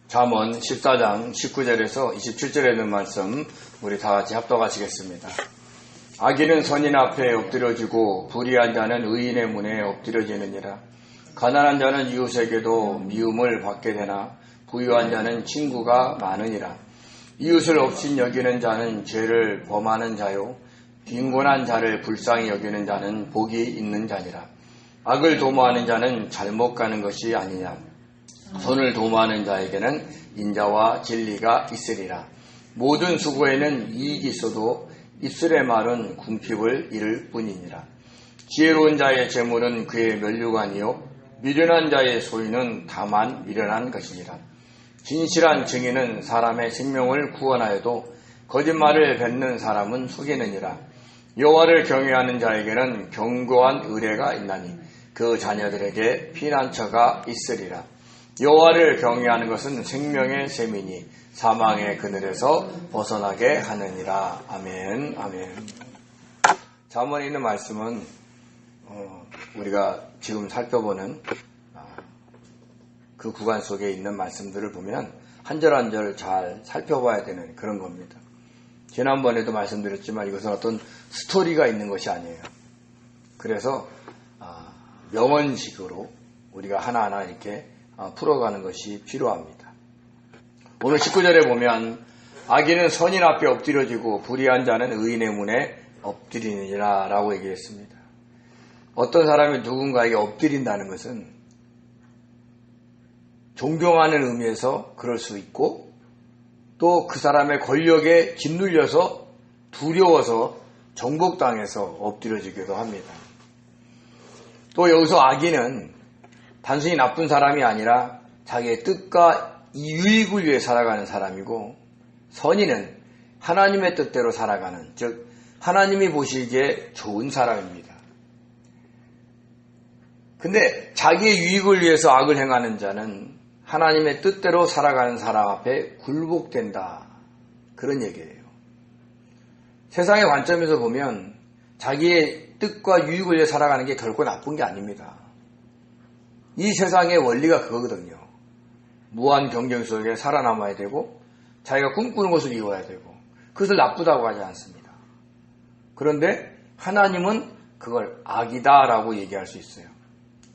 잠언 14장 19절에서 27절에 있는 말씀 우리 다 같이 합독하시겠습니다. 악인은 선인 앞에 엎드려지고 불의한 자는 의인의 문에 엎드려지느니라. 가난한 자는 이웃에게도 미움을 받게 되나 부유한 자는 친구가 많으니라. 이웃을 업신 여기는 자는 죄를 범하는 자요 빈곤한 자를 불쌍히 여기는 자는 복이 있는 자니라. 악을 도모하는 자는 잘못 가는 것이 아니냐. 선을 도모하는 자에게는 인자와 진리가 있으리라. 모든 수고에는 이익이 있어도 입술의 말은 궁핍을 이룰 뿐이니라. 지혜로운 자의 재물은 그의 면류관이요 미련한 자의 소유는 다만 미련한 것이니라. 진실한 증인은 사람의 생명을 구원하여도 거짓말을 뱉는 사람은 속이느니라. 여호와를 경외하는 자에게는 견고한 의뢰가 있나니 그 자녀들에게 피난처가 있으리라. 여호와를 경외하는 것은 생명의 셈이니 사망의 그늘에서 벗어나게 하느니라. 아멘. 아멘. 잠언에 있는 말씀은 우리가 지금 살펴보는 그 구간 속에 있는 말씀들을 보면 한 절 한 절 잘 살펴봐야 되는 그런 겁니다. 지난번에도 말씀드렸지만 이것은 어떤 스토리가 있는 것이 아니에요. 그래서 명언식으로 우리가 하나하나 이렇게 풀어가는 것이 필요합니다. 오늘 19절에 보면 악인은 선인 앞에 엎드려지고 불의한 자는 의인의 문에 엎드리느니라 라고 얘기했습니다. 어떤 사람이 누군가에게 엎드린다는 것은 존경하는 의미에서 그럴 수 있고 또 그 사람의 권력에 짓눌려서 두려워서 정복당해서 엎드려지기도 합니다. 또 여기서 악인은 단순히 나쁜 사람이 아니라 자기의 뜻과 유익을 위해 살아가는 사람이고 선인은 하나님의 뜻대로 살아가는, 즉 하나님이 보시기에 좋은 사람입니다. 근데 자기의 유익을 위해서 악을 행하는 자는 하나님의 뜻대로 살아가는 사람 앞에 굴복된다. 그런 얘기예요. 세상의 관점에서 보면 자기의 뜻과 유익을 위해 살아가는 게 결코 나쁜 게 아닙니다. 이 세상의 원리가 그거거든요. 무한 경쟁 속에 살아남아야 되고 자기가 꿈꾸는 것을 이루어야 되고 그것을 나쁘다고 하지 않습니다. 그런데 하나님은 그걸 악이다라고 얘기할 수 있어요.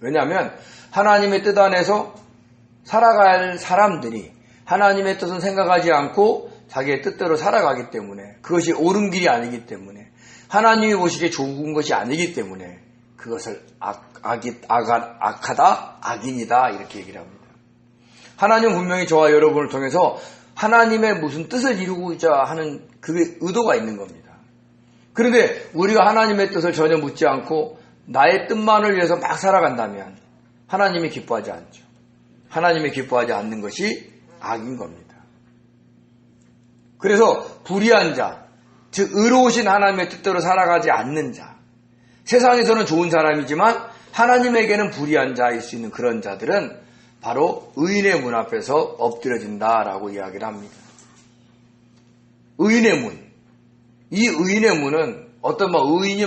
왜냐하면 하나님의 뜻 안에서 살아갈 사람들이 하나님의 뜻은 생각하지 않고 자기의 뜻대로 살아가기 때문에 그것이 옳은 길이 아니기 때문에 하나님이 보시기에 좋은 것이 아니기 때문에 그것을 악하다, 악인이다 이렇게 얘기를 합니다. 하나님은 분명히 저와 여러분을 통해서 하나님의 무슨 뜻을 이루고자 하는 그게 의도가 있는 겁니다. 그런데 우리가 하나님의 뜻을 전혀 묻지 않고 나의 뜻만을 위해서 막 살아간다면 하나님이 기뻐하지 않죠. 하나님이 기뻐하지 않는 것이 악인 겁니다. 그래서 불의한 자, 즉 의로우신 하나님의 뜻대로 살아가지 않는 자, 세상에서는 좋은 사람이지만 하나님에게는 불의한 자일 수 있는 그런 자들은 바로 의인의 문 앞에서 엎드려진다라고 이야기를 합니다. 의인의 문. 이 의인의 문은 어떤 의인이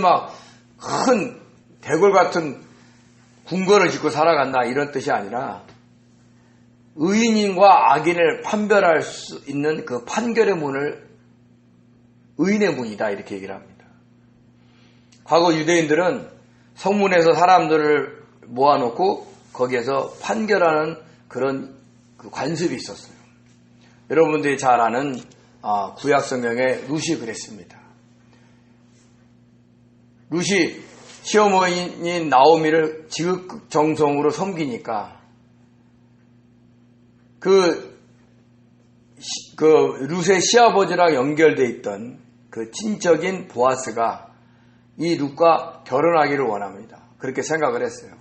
큰 대궐 같은 궁궐을 짓고 살아간다 이런 뜻이 아니라 의인과 악인을 판별할 수 있는 그 판결의 문을 의인의 문이다 이렇게 얘기를 합니다. 과거 유대인들은 성문에서 사람들을 모아놓고 거기에서 판결하는 그런 그 관습이 있었어요. 여러분들이 잘 아는 구약 성경의 룻이 그랬습니다. 룻이 시어머니인 나오미를 지극정성으로 섬기니까 그 룻의 시아버지랑 연결되어 있던 그 친척인 보아스가 이 룻과 결혼하기를 원합니다. 그렇게 생각을 했어요.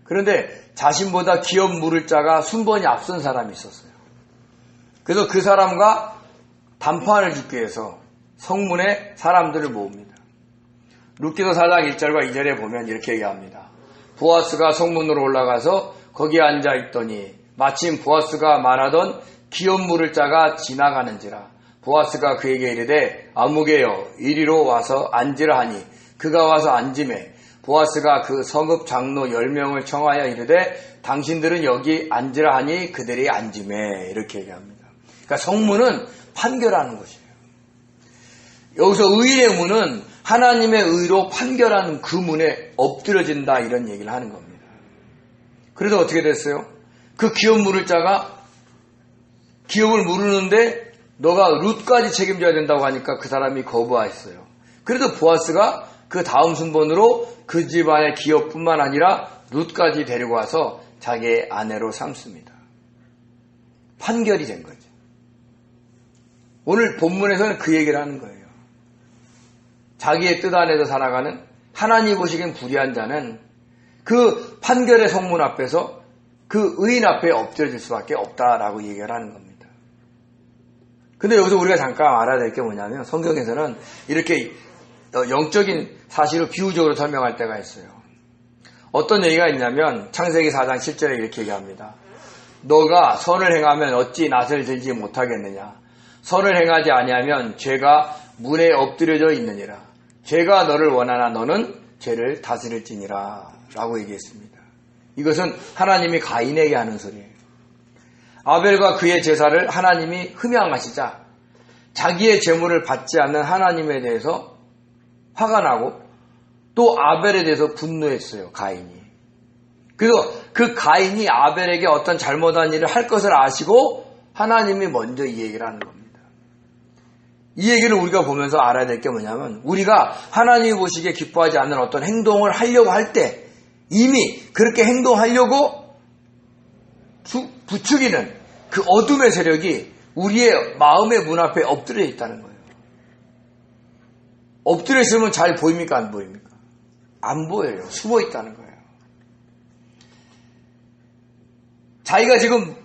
그런데 자신보다 기업 물을 자가 순번이 앞선 사람이 있었어요. 그래서 그 사람과 담판을 짓기 위해서 성문에 사람들을 모읍니다. 룻기서 4장 1절과 2절에 보면 이렇게 얘기합니다. 보아스가 성문으로 올라가서 거기에 앉아 있더니 마침 보아스가 말하던 기업 물을 자가 지나가는지라. 보아스가 그에게 이르되 아무개여 이리로 와서 앉으라 하니 그가 와서 앉으매 보아스가 그 성읍 장로 10명을 청하여 이르되 당신들은 여기 앉으라 하니 그들이 앉으매 이렇게 얘기합니다. 그러니까 성문은 판결하는 것이에요. 여기서 의인의 문은 하나님의 의로 판결하는 그 문에 엎드려진다 이런 얘기를 하는 겁니다. 그래서 어떻게 됐어요? 그 기업 물을 자가 기업을 물으는데 너가 룻까지 책임져야 된다고 하니까 그 사람이 거부했어요. 그래도 보아스가 그 다음 순번으로 그 집안의 기업뿐만 아니라 룻까지 데리고 와서 자기의 아내로 삼습니다. 판결이 된 거죠. 오늘 본문에서는 그 얘기를 하는 거예요. 자기의 뜻 안에서 살아가는 하나님 보시기엔 불의한 자는 그 판결의 성문 앞에서 그 의인 앞에 엎드려질 수밖에 없다라고 얘기를 하는 겁니다. 근데 여기서 우리가 잠깐 알아야 될 게 뭐냐면 성경에서는 이렇게 영적인 사실을 비유적으로 설명할 때가 있어요. 어떤 얘기가 있냐면 창세기 4장 7절에 이렇게 얘기합니다. 너가 선을 행하면 어찌 낫을 들지 못하겠느냐. 선을 행하지 아니하면 죄가 문에 엎드려져 있느니라. 죄가 너를 원하나 너는 죄를 다스릴지니라 라고 얘기했습니다. 이것은 하나님이 가인에게 하는 소리예요. 아벨과 그의 제사를 하나님이 흠양하시자 자기의 제물을 받지 않는 하나님에 대해서 화가 나고 또 아벨에 대해서 분노했어요. 가인이. 그래서 그 가인이 아벨에게 어떤 잘못한 일을 할 것을 아시고 하나님이 먼저 이 얘기를 하는 겁니다. 이 얘기를 우리가 보면서 알아야 될 게 뭐냐면 우리가 하나님이 보시기에 기뻐하지 않는 어떤 행동을 하려고 할 때 이미 그렇게 행동하려고 부추기는 그 어둠의 세력이 우리의 마음의 문 앞에 엎드려 있다는 거예요. 엎드려 있으면 잘 보입니까? 안 보입니까? 안 보여요. 숨어 있다는 거예요. 자기가 지금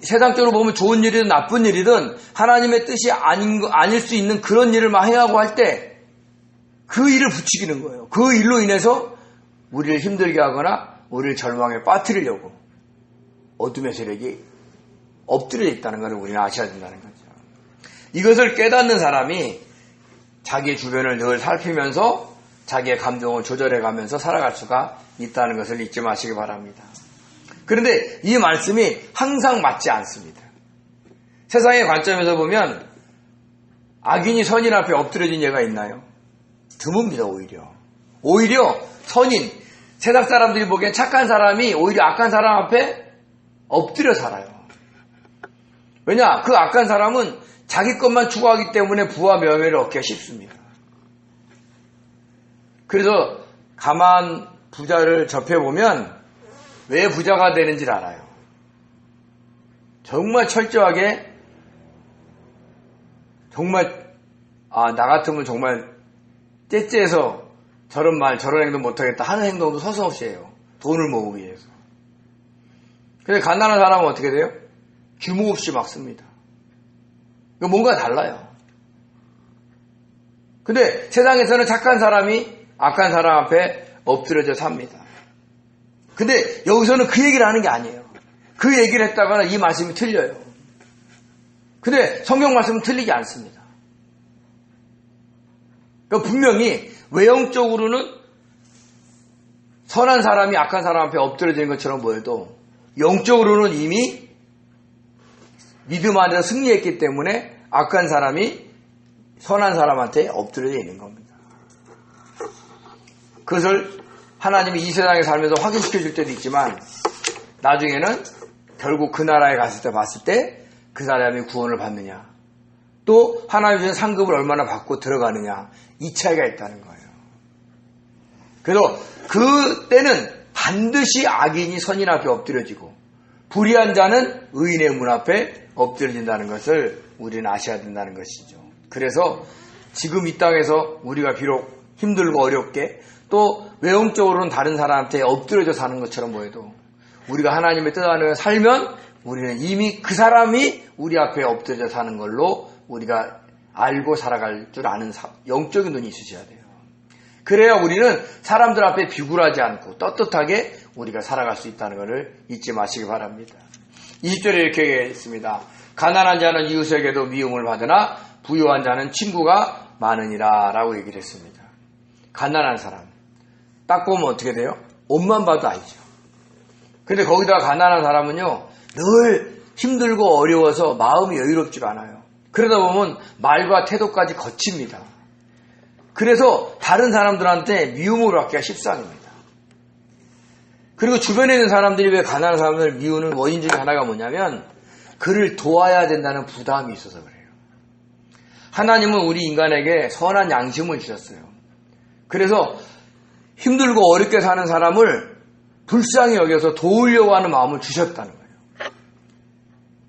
세상적으로 보면 좋은 일이든 나쁜 일이든 하나님의 뜻이 아닐 수 있는 그런 일을 막 해하고 할 때 그 일을 부추기는 거예요. 그 일로 인해서 우리를 힘들게 하거나 우리를 절망에 빠뜨리려고 어둠의 세력이 엎드려 있다는 것을 우리는 아셔야 된다는 거죠. 이것을 깨닫는 사람이 자기 주변을 늘 살피면서 자기의 감정을 조절해가면서 살아갈 수가 있다는 것을 잊지 마시기 바랍니다. 그런데 이 말씀이 항상 맞지 않습니다. 세상의 관점에서 보면 악인이 선인 앞에 엎드려진 예가 있나요? 드뭅니다. 오히려 선인, 세상 사람들이 보기엔 착한 사람이 오히려 악한 사람 앞에 엎드려 살아요. 왜냐? 그 악한 사람은 자기 것만 추구하기 때문에 부와 명예를 얻기가 쉽습니다. 그래서 가만 부자를 접해보면 왜 부자가 되는지를 알아요. 정말 철저하게 나 같으면 정말 째째해서 저런 말 저런 행동 못하겠다 하는 행동도 서슴없이 해요. 돈을 모으기 위해서. 근데 가난한 사람은 어떻게 돼요? 규모 없이 막 씁니다. 뭔가 달라요. 근데 세상에서는 착한 사람이 악한 사람 앞에 엎드려져 삽니다. 근데 여기서는 그 얘기를 하는 게 아니에요. 그 얘기를 했다거나 이 말씀이 틀려요. 근데 성경 말씀은 틀리지 않습니다. 그러니까 분명히 외형적으로는 선한 사람이 악한 사람 앞에 엎드려지는 것처럼 보여도 영적으로는 이미 믿음 안에서 승리했기 때문에 악한 사람이 선한 사람한테 엎드려져 있는 겁니다. 그것을 하나님이 이 세상에 살면서 확인시켜 줄 때도 있지만 나중에는 결국 그 나라에 갔을 때 봤을 때 그 사람이 구원을 받느냐 또 하나님 주신 상급을 얼마나 받고 들어가느냐 이 차이가 있다는 거예요. 그래서 그 때는 반드시 악인이 선인 앞에 엎드려지고 불의한 자는 의인의 문 앞에 엎드려진다는 것을 우리는 아셔야 된다는 것이죠. 그래서 지금 이 땅에서 우리가 비록 힘들고 어렵게 또 외형적으로는 다른 사람한테 엎드려져 사는 것처럼 보여도 우리가 하나님의 뜻 안에 살면 우리는 이미 그 사람이 우리 앞에 엎드려져 사는 걸로 우리가 알고 살아갈 줄 아는 영적인 눈이 있으셔야 돼요. 그래야 우리는 사람들 앞에 비굴하지 않고 떳떳하게 우리가 살아갈 수 있다는 것을 잊지 마시기 바랍니다. 20절에 이렇게 얘기했습니다. 가난한 자는 이웃에게도 미움을 받으나 부유한 자는 친구가 많으니라 라고 얘기를 했습니다. 가난한 사람, 딱 보면 어떻게 돼요? 옷만 봐도 알죠. 근데 거기다가 가난한 사람은요, 늘 힘들고 어려워서 마음이 여유롭지가 않아요. 그러다 보면 말과 태도까지 거칩니다. 그래서 다른 사람들한테 미움을 받기가 십상입니다. 그리고 주변에 있는 사람들이 왜 가난한 사람을 미우는 원인 중에 하나가 뭐냐면 그를 도와야 된다는 부담이 있어서 그래요. 하나님은 우리 인간에게 선한 양심을 주셨어요. 그래서 힘들고 어렵게 사는 사람을 불쌍히 여겨서 도우려고 하는 마음을 주셨다는 거예요.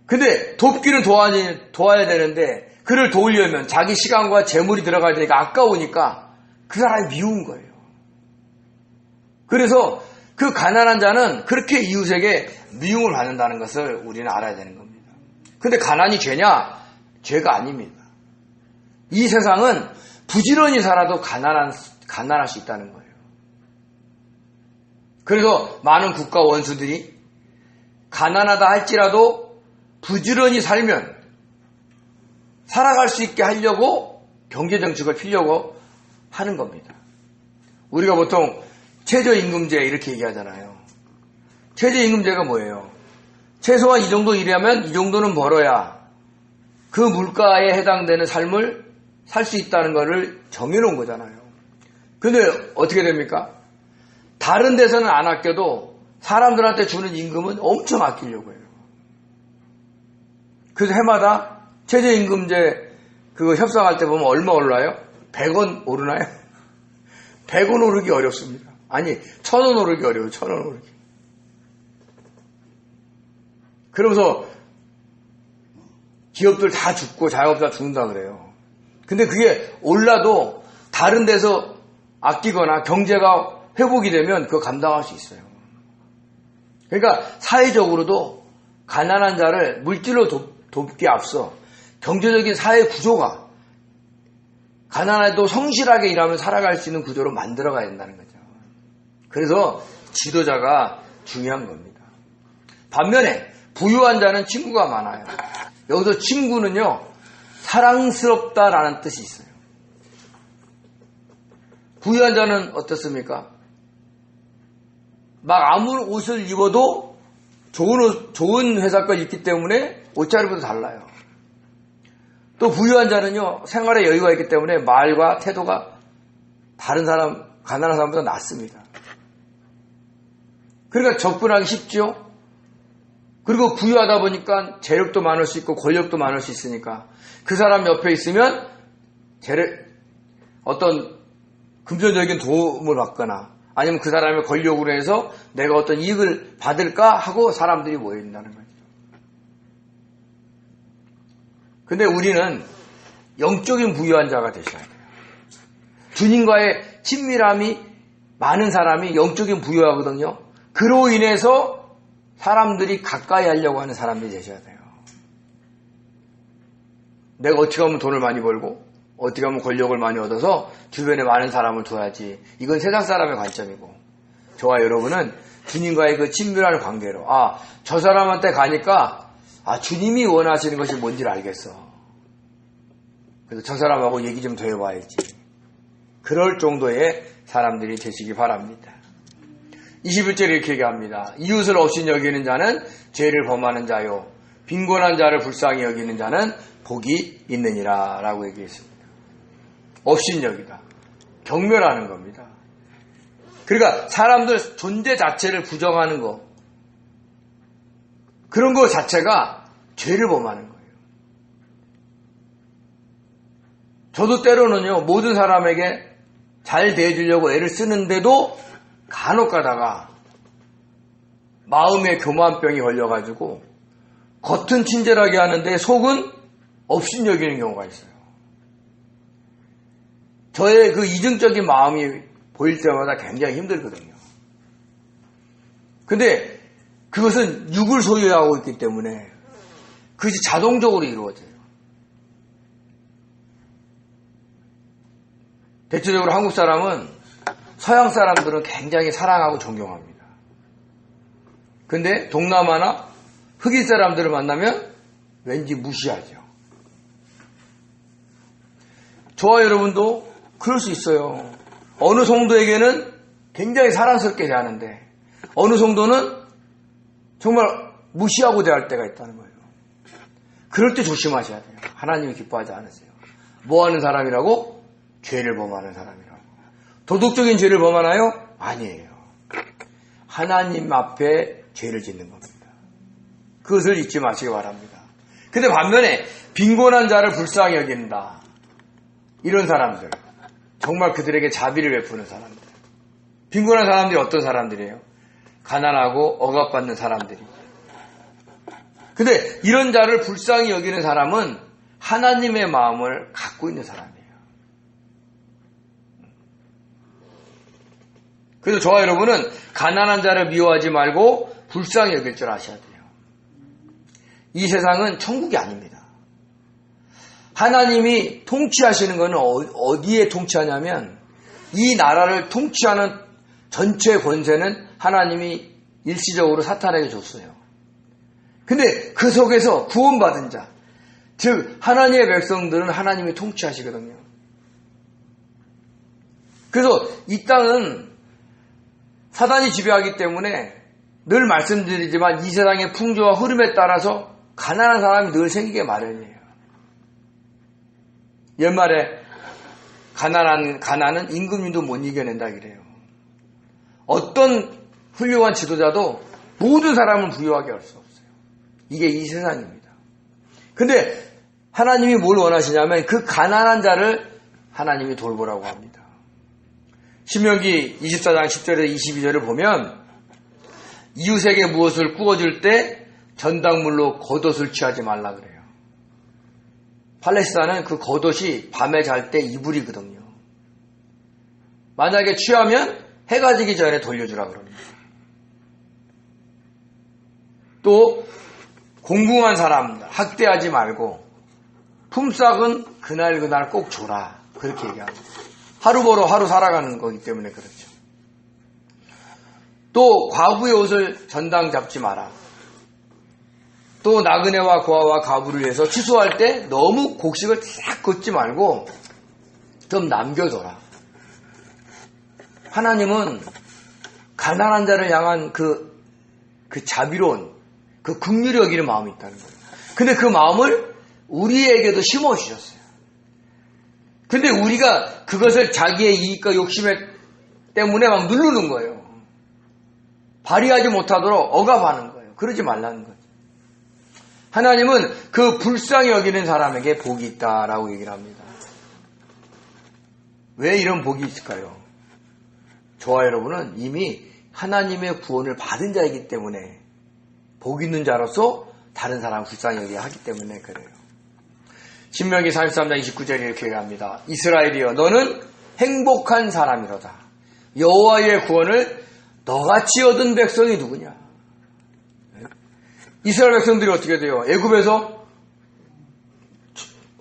근데 돕기는 도와야 되는데 그를 도우려면 자기 시간과 재물이 들어가야 되니까 아까우니까 그 사람이 미운 거예요. 그래서 그 가난한 자는 그렇게 이웃에게 미움을 받는다는 것을 우리는 알아야 되는 겁니다. 근데 가난이 죄냐? 죄가 아닙니다. 이 세상은 부지런히 살아도 가난할 수 있다는 거예요. 그래서 많은 국가 원수들이 가난하다 할지라도 부지런히 살면 살아갈 수 있게 하려고 경제정책을 피려고 하는 겁니다. 우리가 보통 최저임금제 이렇게 얘기하잖아요. 최저임금제가 뭐예요? 최소한 이 정도 일하면 이 정도는 벌어야 그 물가에 해당되는 삶을 살 수 있다는 것을 정해놓은 거잖아요. 근데 어떻게 됩니까? 다른 데서는 안 아껴도 사람들한테 주는 임금은 엄청 아끼려고 해요. 그래서 해마다 최저임금제 그거 협상할 때 보면 얼마 올라요? 100원 오르나요? 100원 오르기 어렵습니다. 아니 1000원 오르기 어려워요. 1000원 오르기. 그러면서 기업들 다 죽고 자영업자 죽는다 그래요. 근데 그게 올라도 다른 데서 아끼거나 경제가 회복이 되면 그거 감당할 수 있어요. 그러니까 사회적으로도 가난한 자를 물질로 돕기에 앞서 경제적인 사회 구조가 가난해도 성실하게 일하면 살아갈 수 있는 구조로 만들어가야 된다는 거죠. 그래서 지도자가 중요한 겁니다. 반면에 부유한 자는 친구가 많아요. 여기서 친구는요, 사랑스럽다라는 뜻이 있어요. 부유한 자는 어떻습니까? 막 아무 옷을 입어도 좋은 회사 걸 입기 때문에 옷차림부터 달라요. 또 부유한 자는요, 생활에 여유가 있기 때문에 말과 태도가 다른 사람, 가난한 사람보다 낫습니다. 그러니까 접근하기 쉽죠? 그리고 부유하다 보니까 재력도 많을 수 있고 권력도 많을 수 있으니까 그 사람 옆에 있으면 어떤 금전적인 도움을 받거나 아니면 그 사람의 권력으로 해서 내가 어떤 이익을 받을까 하고 사람들이 모여있다는 거죠. 근데 우리는 영적인 부유한 자가 되셔야 돼요. 주님과의 친밀함이 많은 사람이 영적인 부유하거든요. 그로 인해서 사람들이 가까이 하려고 하는 사람들이 되셔야 돼요. 내가 어떻게 하면 돈을 많이 벌고 어떻게 하면 권력을 많이 얻어서 주변에 많은 사람을 둬야지. 이건 세상 사람의 관점이고 저와 여러분은 주님과의 그 친밀한 관계로 저 사람한테 가니까 주님이 원하시는 것이 뭔지를 알겠어. 그래서 저 사람하고 얘기 좀 더 해봐야지. 그럴 정도의 사람들이 되시기 바랍니다. 21절에 이렇게 얘기합니다. 이웃을 없인 여기는 자는 죄를 범하는 자요 빈곤한 자를 불쌍히 여기는 자는 복이 있느니라 라고 얘기했습니다. 없인 여기다. 경멸하는 겁니다. 그러니까 사람들 존재 자체를 부정하는 거 그런 거 자체가 죄를 범하는 거예요. 저도 때로는요 모든 사람에게 잘 대해주려고 애를 쓰는데도 간혹 가다가 마음에 교만병이 걸려가지고 겉은 친절하게 하는데 속은 업신여기는 경우가 있어요. 저의 그 이중적인 마음이 보일 때마다 굉장히 힘들거든요. 근데 그것은 육을 소유하고 있기 때문에 그것이 자동적으로 이루어져요. 대체적으로 한국 사람은 서양 사람들은 굉장히 사랑하고 존경합니다. 근데 동남아나 흑인 사람들을 만나면 왠지 무시하죠. 저와 여러분도 그럴 수 있어요. 어느 성도에게는 굉장히 사랑스럽게 대하는데 어느 정도는 정말 무시하고 대할 때가 있다는 거예요. 그럴 때 조심하셔야 돼요. 하나님이 기뻐하지 않으세요. 뭐 하는 사람이라고? 죄를 범하는 사람이라고. 도덕적인 죄를 범하나요? 아니에요. 하나님 앞에 죄를 짓는 겁니다. 그것을 잊지 마시기 바랍니다. 근데 반면에 빈곤한 자를 불쌍히 여긴다. 이런 사람들, 정말 그들에게 자비를 베푸는 사람들. 빈곤한 사람들이 어떤 사람들이에요? 가난하고 억압받는 사람들이. 근데 이런 자를 불쌍히 여기는 사람은 하나님의 마음을 갖고 있는 사람이에요. 그래서 저와 여러분은 가난한 자를 미워하지 말고 불쌍히 여길 줄 아셔야 돼요. 이 세상은 천국이 아닙니다. 하나님이 통치하시는 것은 어디에 통치하냐면 이 나라를 통치하는 전체 권세는 하나님이 일시적으로 사탄에게 줬어요. 근데 그 속에서 구원받은 자, 즉 하나님의 백성들은 하나님이 통치하시거든요. 그래서 이 땅은 사단이 지배하기 때문에 늘 말씀드리지만 이 세상의 풍조와 흐름에 따라서 가난한 사람이 늘 생기게 마련이에요. 옛말에 가난은 임금님도 못 이겨낸다 그래요. 어떤 훌륭한 지도자도 모든 사람을 부유하게 할 수 없어요. 이게 이 세상입니다. 근데 하나님이 뭘 원하시냐면 그 가난한 자를 하나님이 돌보라고 합니다. 신명기 24장 10절에서 22절을 보면 이웃에게 무엇을 구워줄 때 전당물로 겉옷을 취하지 말라 그래요. 팔레스타인은 그 겉옷이 밤에 잘 때 이불이거든요. 만약에 취하면 해가 지기 전에 돌려주라 그럽니다. 또 공궁한 사람 학대하지 말고 품삯은 그날 꼭 줘라. 그렇게 얘기합니다. 하루 벌어 하루 살아가는 거기 때문에 그렇죠. 또 과부의 옷을 전당 잡지 마라. 또 나그네와 고아와 가부를 위해서 취소할 때 너무 곡식을 싹 걷지 말고 좀 남겨둬라. 하나님은 가난한 자를 향한 그 자비로운 그 긍휼히 여기는 마음이 있다는 거예요. 근데 그 마음을 우리에게도 심어주셨어요. 근데 우리가 그것을 자기의 이익과 욕심에 때문에 막 누르는 거예요. 발휘하지 못하도록 억압하는 거예요. 그러지 말라는 거죠. 하나님은 그 불쌍히 여기는 사람에게 복이 있다라고 얘기를 합니다. 왜 이런 복이 있을까요? 저와 여러분은 이미 하나님의 구원을 받은 자이기 때문에 복 있는 자로서 다른 사람을 불쌍히 여기게 하기 때문에 그래요. 신명기 33장 29절에 이렇게 얘기합니다. 이스라엘이여 너는 행복한 사람이로다. 여호와의 구원을 너같이 얻은 백성이 누구냐? 이스라엘 백성들이 어떻게 돼요? 애굽에서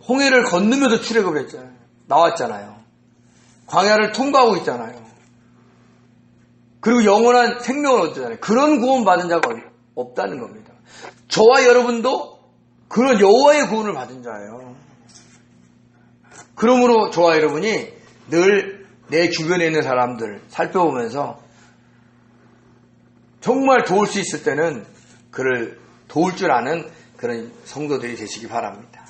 홍해를 건너면서 출애굽을 했잖아요. 나왔잖아요. 광야를 통과하고 있잖아요. 그리고 영원한 생명을 얻잖아요. 그런 구원 받은 자가 없다는 겁니다. 저와 여러분도 그런 여호와의 구원을 받은 자예요. 그러므로 저와 여러분이 늘 내 주변에 있는 사람들 살펴보면서 정말 도울 수 있을 때는 그를 도울 줄 아는 그런 성도들이 되시기 바랍니다.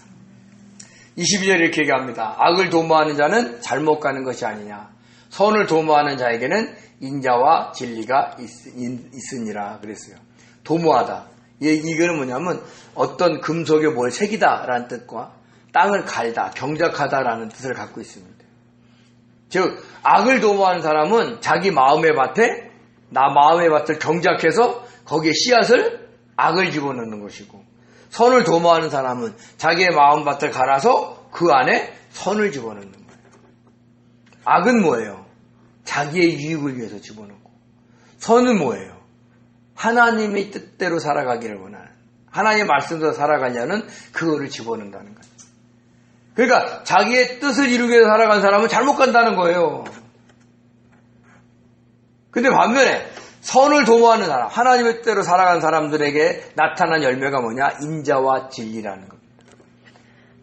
22절에 이렇게 얘기합니다. 악을 도모하는 자는 잘못 가는 것이 아니냐. 선을 도모하는 자에게는 인자와 진리가 있으니라 그랬어요. 도모하다. 이거는 뭐냐면 어떤 금속에 뭘 새기다 라는 뜻과 땅을 갈다, 경작하다 라는 뜻을 갖고 있습니다. 즉 악을 도모하는 사람은 자기 마음의 밭에 나 마음의 밭을 경작해서 거기에 씨앗을 악을 집어넣는 것이고 선을 도모하는 사람은 자기의 마음밭을 갈아서 그 안에 선을 집어넣는 거예요. 악은 뭐예요? 자기의 유익을 위해서 집어넣고 선은 뭐예요? 하나님의 뜻대로 살아가기를 원하는 하나님의 말씀대로 살아가려는 그거를 집어넣는다는 거예요. 그러니까 자기의 뜻을 이루기 위해서 살아간 사람은 잘못 간다는 거예요. 근데 반면에 선을 도모하는 사람, 하나님의 뜻대로 살아간 사람들에게 나타난 열매가 뭐냐? 인자와 진리라는 겁니다.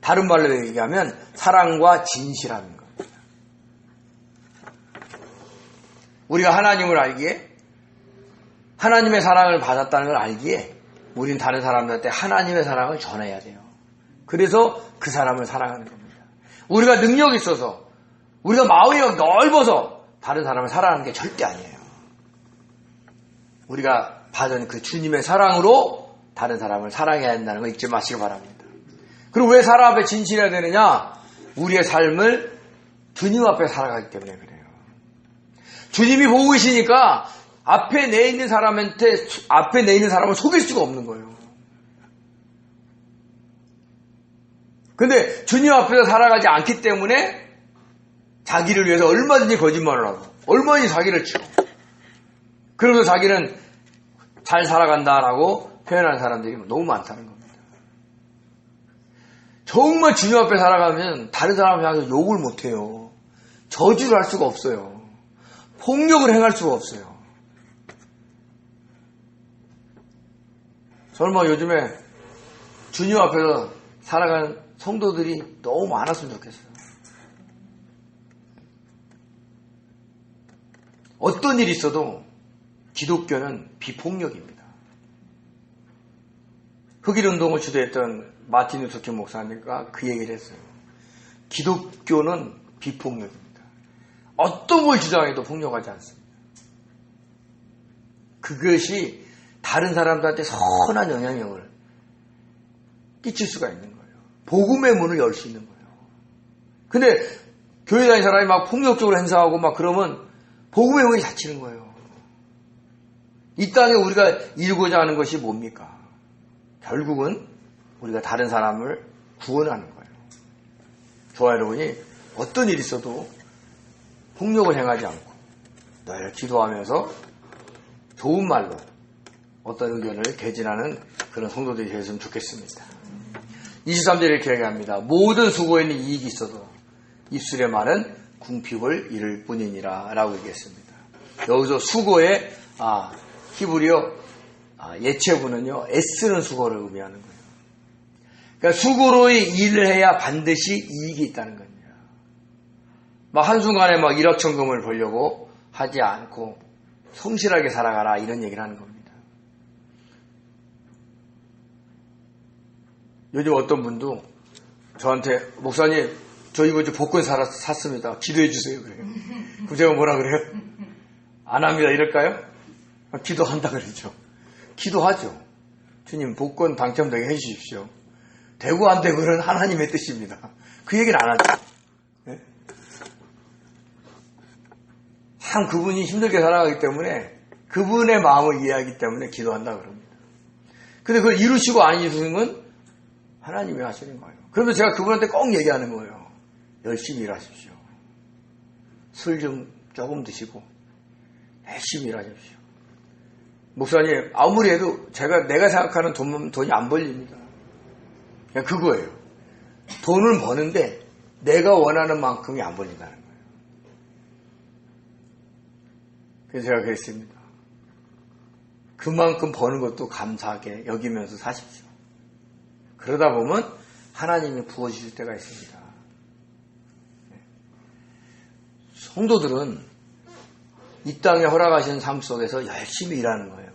다른 말로 얘기하면 사랑과 진실하는 겁니다. 우리가 하나님을 알기에, 하나님의 사랑을 받았다는 걸 알기에 우린 다른 사람들한테 하나님의 사랑을 전해야 돼요. 그래서 그 사람을 사랑하는 겁니다. 우리가 능력이 있어서, 우리가 마음이 넓어서 다른 사람을 사랑하는 게 절대 아니에요. 우리가 받은 그 주님의 사랑으로 다른 사람을 사랑해야 한다는 거 잊지 마시기 바랍니다. 그리고 왜 사람 앞에 진실해야 되느냐? 우리의 삶을 주님 앞에 살아가기 때문에 그래요. 주님이 보고 계시니까 앞에 내 있는 사람을 속일 수가 없는 거예요. 근데 주님 앞에서 살아가지 않기 때문에 자기를 위해서 얼마든지 거짓말을 하고 얼마든지 자기를 치고 그러면서 자기는 잘 살아간다라고 표현하는 사람들이 너무 많다는 겁니다. 정말 주님 앞에 살아가면 다른 사람을 향해서 욕을 못해요. 저주를 할 수가 없어요. 폭력을 행할 수가 없어요. 설마 요즘에 주님 앞에서 살아가는 성도들이 너무 많았으면 좋겠어요. 어떤 일이 있어도 기독교는 비폭력입니다. 흑일운동을 주도했던 마틴 루터킹 목사님과 그 얘기를 했어요. 기독교는 비폭력입니다. 어떤 걸 주장해도 폭력하지 않습니다. 그것이 다른 사람들한테 선한 영향력을 끼칠 수가 있는 거예요. 복음의 문을 열 수 있는 거예요. 근데 교회 다니는 사람이 막 폭력적으로 행사하고 막 그러면 복음의 문이 닫히는 거예요. 이 땅에 우리가 이루고자 하는 것이 뭡니까? 결국은 우리가 다른 사람을 구원하는 거예요. 저와 여러분이 어떤 일이 있어도 폭력을 행하지 않고 늘 기도하면서 좋은 말로 어떤 의견을 개진하는 그런 성도들이 되었으면 좋겠습니다. 23절에 이렇게 얘기합니다. 모든 수고에는 이익이 있어도 입술의 말은 궁핍을 이룰 뿐이니라 라고 얘기했습니다. 여기서 수고의 히브리어 예체부는요, 애쓰는 수고를 의미하는 거예요. 그러니까 수고로의 일을 해야 반드시 이익이 있다는 겁니다. 막 한순간에 막 일확천금을 벌려고 하지 않고 성실하게 살아가라 이런 얘기를 하는 겁니다. 요즘 어떤 분도 저한테 목사님 저 이번 주 복권 샀습니다. 기도해 주세요 그래요. 그럼 제가 뭐라 그래요? 안 합니다 이럴까요? 기도한다 그러죠. 기도하죠. 주님 복권 당첨되게 해주십시오. 되고 안 되고는 하나님의 뜻입니다. 그 얘기를 안 하죠. 네? 참 그분이 힘들게 살아가기 때문에 그분의 마음을 이해하기 때문에 기도한다 그럽니다. 근데 그걸 이루시고 안 이루시는 건 하나님이 하시는 거예요. 그러면서 제가 그분한테 꼭 얘기하는 거예요. 열심히 일하십시오. 술 좀 조금 드시고 열심히 일하십시오. 목사님 아무리 해도 내가 생각하는 돈이 안 벌립니다. 그냥 그거예요. 돈을 버는데 내가 원하는 만큼이 안 벌린다는 거예요. 그래서 제가 그랬습니다. 그만큼 버는 것도 감사하게 여기면서 사십시오. 그러다 보면 하나님이 부어주실 때가 있습니다. 성도들은 이 땅에 허락하신 삶 속에서 열심히 일하는 거예요.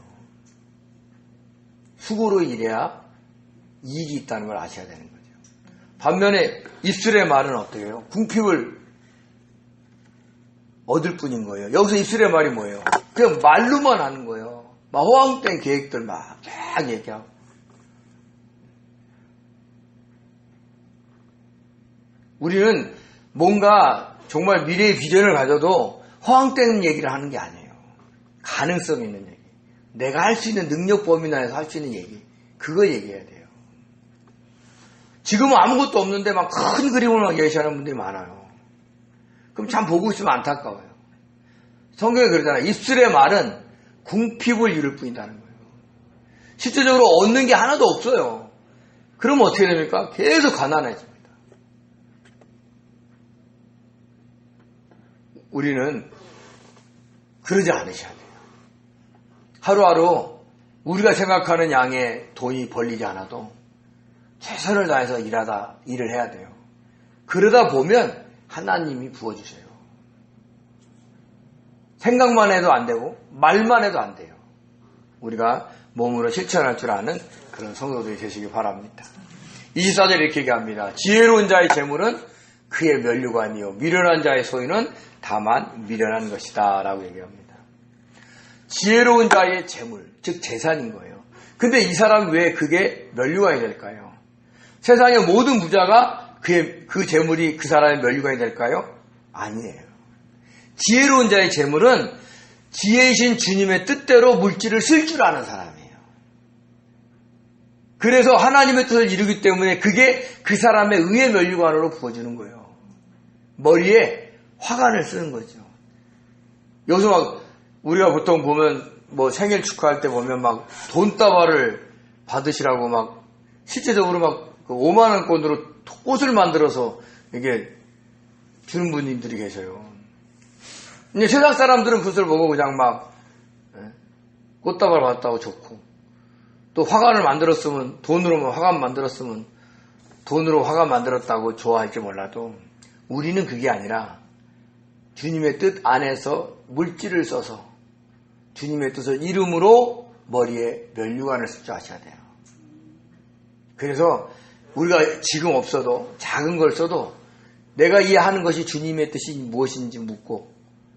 수고로 일해야 이익이 있다는 걸 아셔야 되는 거죠. 반면에 입술의 말은 어떻게 해요? 궁핍을 얻을 뿐인 거예요. 여기서 입술의 말이 뭐예요? 그냥 말로만 하는 거예요. 막 허황된 계획들 막 얘기하고. 우리는 뭔가 정말 미래의 비전을 가져도 허황된 얘기를 하는 게 아니에요. 가능성 있는 얘기. 내가 할 수 있는 능력 범위 내에서 할 수 있는 얘기. 그거 얘기해야 돼요. 지금은 아무것도 없는데 막 큰 그림을 막 예시하는 분들이 많아요. 그럼 참 보고 있으면 안타까워요. 성경에 그러잖아요. 입술의 말은 궁핍을 이룰 뿐이다는 거예요. 실제적으로 얻는 게 하나도 없어요. 그러면 어떻게 됩니까? 계속 가난해집니다. 우리는 그러지 않으셔야 돼요. 하루하루 우리가 생각하는 양의 돈이 벌리지 않아도 최선을 다해서 일을 해야 돼요. 그러다 보면 하나님이 부어주세요. 생각만 해도 안 되고 말만 해도 안 돼요. 우리가 몸으로 실천할 줄 아는 그런 성도들이 되시기 바랍니다. 24절에 이렇게 얘기합니다. 지혜로운 자의 재물은 그의 면류관이요 미련한 자의 소유는 다만 미련한 것이다 라고 얘기합니다. 지혜로운 자의 재물, 즉 재산인 거예요. 근데 이 사람은 왜 그게 면류관이 될까요? 세상의 모든 부자가 그 재물이 그 사람의 면류관이 될까요? 아니에요. 지혜로운 자의 재물은 지혜이신 주님의 뜻대로 물질을 쓸 줄 아는 사람이에요. 그래서 하나님의 뜻을 이루기 때문에 그게 그 사람의 의의 면류관으로 부어주는 거예요. 머리에 화관을 쓰는 거죠. 여기서 막 우리가 보통 보면 뭐 생일 축하할 때 보면 막 돈다발을 받으시라고 막 실제적으로 막 5만 원권으로 꽃을 만들어서 이게 주는 분들이 계셔요. 근데 세상 사람들은 그것을 보고 그냥 막 꽃다발 받았다고 좋고 또 화관을 만들었으면 돈으로 화관 만들었으면 돈으로 화관 만들었다고 좋아할지 몰라도 우리는 그게 아니라 주님의 뜻 안에서 물질을 써서 주님의 뜻을 이름으로 머리에 면류관을 쓸 줄 아셔야 돼요. 그래서 우리가 지금 없어도 작은 걸 써도 내가 이해하는 것이 주님의 뜻이 무엇인지 묻고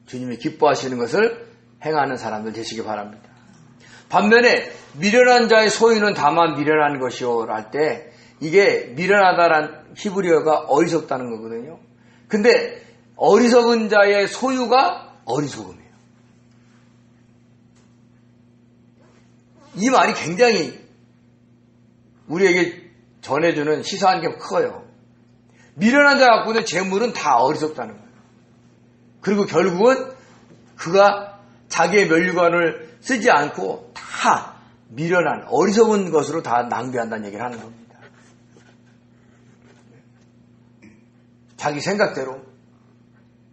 주님이 기뻐하시는 것을 행하는 사람들 되시기 바랍니다. 반면에 미련한 자의 소유는 다만 미련한 것이요 할 때 이게 미련하다란 히브리어가 어리석다는 거거든요. 근데 어리석은 자의 소유가 어리석음이에요. 이 말이 굉장히 우리에게 전해주는 시사한 게 커요. 미련한 자 갖고 있는 재물은 다 어리석다는 거예요. 그리고 결국은 그가 자기의 면류관을 쓰지 않고 다 미련한 어리석은 것으로 다 낭비한다는 얘기를 하는 겁니다. 자기 생각대로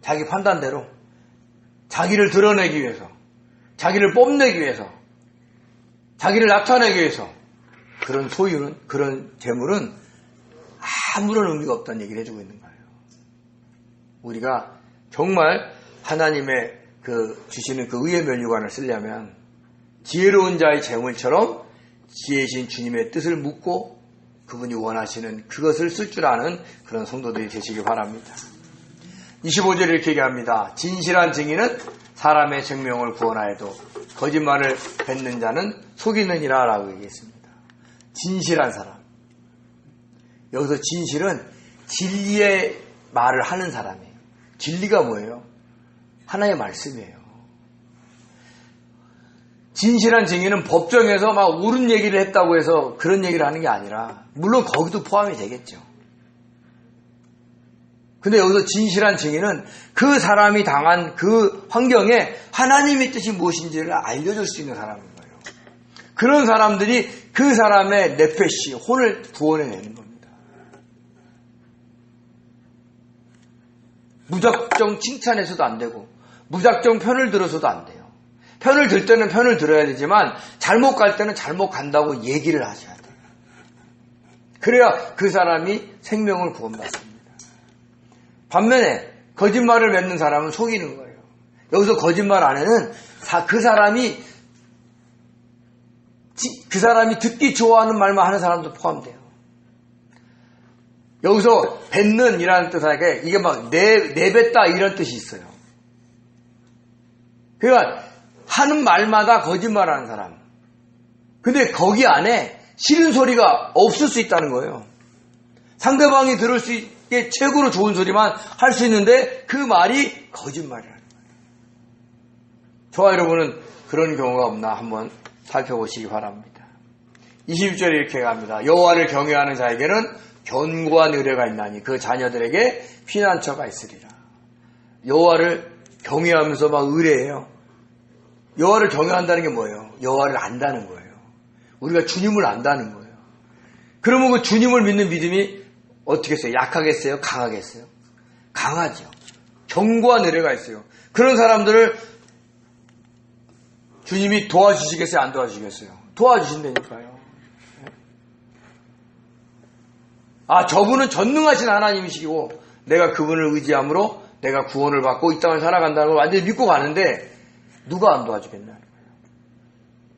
자기 판단대로 자기를 드러내기 위해서 자기를 뽐내기 위해서 자기를 나타내기 위해서 그런 소유는 그런 재물은 아무런 의미가 없다는 얘기를 해주고 있는 거예요. 우리가 정말 하나님의 주시는 그 의의 면류관을 쓰려면 지혜로운 자의 재물처럼 지혜이신 주님의 뜻을 묻고 그분이 원하시는 그것을 쓸 줄 아는 그런 성도들이 되시기 바랍니다. 25절에 이렇게 얘기합니다. 진실한 증인은 사람의 생명을 구원하여도 거짓말을 뱉는 자는 속이느니라 라고 얘기했습니다. 진실한 사람. 여기서 진실은 진리의 말을 하는 사람이에요. 진리가 뭐예요? 하나의 말씀이에요. 진실한 증인은 법정에서 막 옳은 얘기를 했다고 해서 그런 얘기를 하는 게 아니라 물론 거기도 포함이 되겠죠. 근데 여기서 진실한 증인은 그 사람이 당한 그 환경에 하나님의 뜻이 무엇인지를 알려줄 수 있는 사람인 거예요. 그런 사람들이 그 사람의 네페시, 혼을 구원해내는 겁니다. 무작정 칭찬해서도 안 되고 무작정 편을 들어서도 안 돼요. 편을 들 때는 편을 들어야 되지만 잘못 갈 때는 잘못 간다고 얘기를 하셔야 돼요. 그래야 그 사람이 생명을 구원받습니다. 반면에 거짓말을 맺는 사람은 속이는 거예요. 여기서 거짓말 안에는 그 사람이 듣기 좋아하는 말만 하는 사람도 포함돼요. 여기서 뱉는 이라는 뜻하게 이게 막 내뱉다 이런 뜻이 있어요. 그러니까 하는 말마다 거짓말하는 사람. 근데 거기 안에 싫은 소리가 없을 수 있다는 거예요. 상대방이 들을 수 있게 최고로 좋은 소리만 할 수 있는데 그 말이 거짓말이라는 거예요. 저와 여러분은 그런 경우가 없나 한번 살펴보시기 바랍니다. 22절에 이렇게 갑니다. 여호와를 경외하는 자에게는 견고한 의뢰가 있나니 그 자녀들에게 피난처가 있으리라. 여호와를 경외하면서 막 의뢰해요. 여호와를 경외한다는 게 뭐예요? 여호와를 안다는 거예요. 우리가 주님을 안다는 거예요. 그러면 그 주님을 믿는 믿음이 어떻게 했어요? 약하겠어요? 강하겠어요? 강하죠. 견고한 의뢰가 있어요. 그런 사람들을 주님이 도와주시겠어요? 안 도와주시겠어요? 도와주신다니까요. 저분은 전능하신 하나님이시고 내가 그분을 의지함으로 내가 구원을 받고 이 땅을 살아간다는 걸 완전히 믿고 가는데 누가 안 도와주겠냐는 거예요.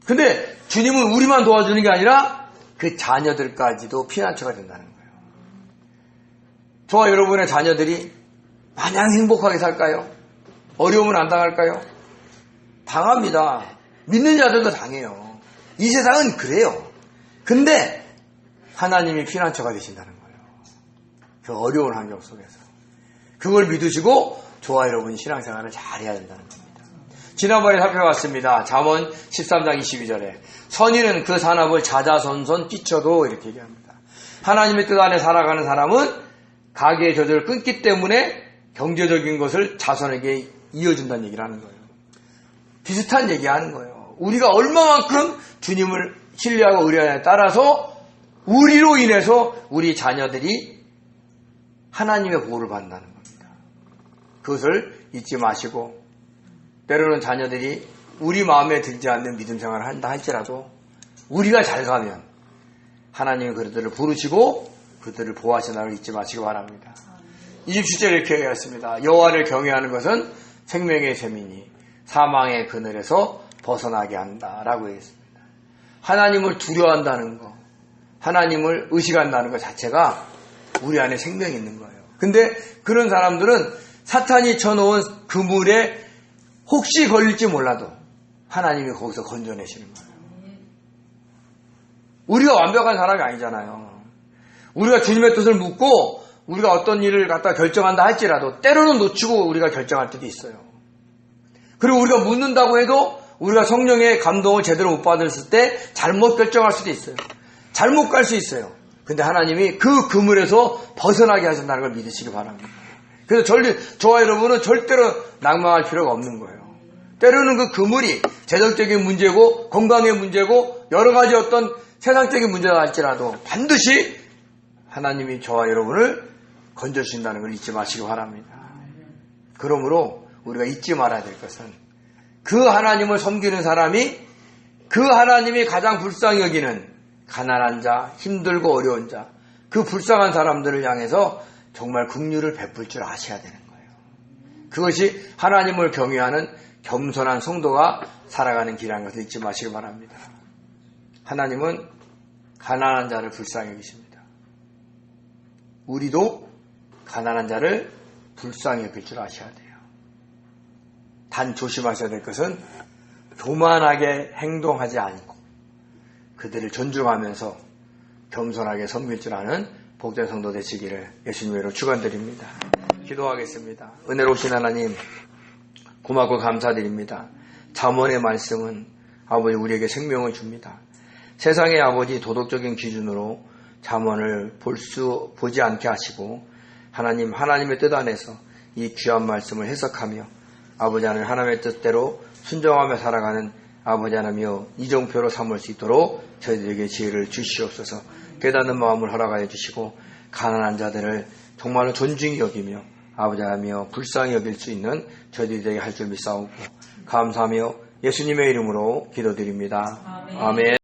근데 주님은 우리만 도와주는 게 아니라 그 자녀들까지도 피난처가 된다는 거예요. 저와 여러분의 자녀들이 마냥 행복하게 살까요? 어려움은 안 당할까요? 당합니다. 믿는 자들도 당해요. 이 세상은 그래요. 근데 하나님이 피난처가 되신다는 거예요. 그 어려운 환경 속에서. 그걸 믿으시고 저와 여러분이 신앙생활을 잘해야 된다는 겁니다. 지난번에 살펴봤습니다. 잠언 13장 22절에 선인은 그 산업을 자자손손 뛰쳐도 이렇게 얘기합니다. 하나님의 뜻 안에 살아가는 사람은 가계의 저절을 끊기 때문에 경제적인 것을 자손에게 이어준다는 얘기를 하는 거예요. 비슷한 얘기하는 거예요. 우리가 얼마만큼 주님을 신뢰하고 의뢰하냐에 따라서 우리로 인해서 우리 자녀들이 하나님의 보호를 받는다는 겁니다. 그것을 잊지 마시고 때로는 자녀들이 우리 마음에 들지 않는 믿음 생활을 한다 할지라도 우리가 잘 가면 하나님이 그들을 부르시고 그들을 보호하신다는 걸 잊지 마시기 바랍니다. 27절에 이렇게 얘기했습니다. 여호와를 경외하는 것은 생명의 셈이니 사망의 그늘에서 벗어나게 한다라고 얘기했습니다. 하나님을 두려워한다는 거, 하나님을 의식한다는 것 자체가 우리 안에 생명이 있는 거예요. 근데 그런 사람들은 사탄이 쳐놓은 그물에 혹시 걸릴지 몰라도 하나님이 거기서 건져내시는 거예요. 우리가 완벽한 사람이 아니잖아요. 우리가 주님의 뜻을 묻고 우리가 어떤 일을 갖다 결정한다 할지라도 때로는 놓치고 우리가 결정할 때도 있어요. 그리고 우리가 묻는다고 해도 우리가 성령의 감동을 제대로 못 받았을 때 잘못 결정할 수도 있어요. 잘못 갈 수 있어요. 근데 하나님이 그 그물에서 벗어나게 하신다는 걸 믿으시기 바랍니다. 그래서 저와 여러분은 절대로 낭망할 필요가 없는 거예요. 때로는 그 그물이 재정적인 문제고 건강의 문제고 여러 가지 어떤 세상적인 문제가 할지라도 반드시 하나님이 저와 여러분을 건져주신다는 걸 잊지 마시기 바랍니다. 그러므로 우리가 잊지 말아야 될 것은 그 하나님을 섬기는 사람이 그 하나님이 가장 불쌍히 여기는 가난한 자, 힘들고 어려운 자, 그 불쌍한 사람들을 향해서 정말 긍휼을 베풀 줄 아셔야 되는 거예요. 그것이 하나님을 경외하는 겸손한 성도가 살아가는 길이라는 것을 잊지 마시기 바랍니다. 하나님은 가난한 자를 불쌍히 여기십니다. 우리도 가난한 자를 불쌍히 여길 줄 아셔야 돼요. 단 조심하셔야 될 것은 교만하게 행동하지 않고 그들을 존중하면서 겸손하게 섬길 줄 아는 복된 성도 되시기를 예수님으로 축원드립니다. 기도하겠습니다. 은혜로우신 하나님 고맙고 감사드립니다. 잠언의 말씀은 아버지 우리에게 생명을 줍니다. 세상의 아버지 도덕적인 기준으로 잠언을 보지 않게 하시고 하나님의 뜻 안에서 이 귀한 말씀을 해석하며 아버지 하나님의 뜻대로 순종하며 살아가는 아버지 하나님이여 이정표로 삼을 수 있도록 저희들에게 지혜를 주시옵소서. 깨닫는 마음을 허락하여 주시고 가난한 자들을 정말로 존중히 여기며 아버지 하나님이여 불쌍히 여길 수 있는 저희들에게 할 줄 믿사오고 감사하며 예수님의 이름으로 기도드립니다. 아멘.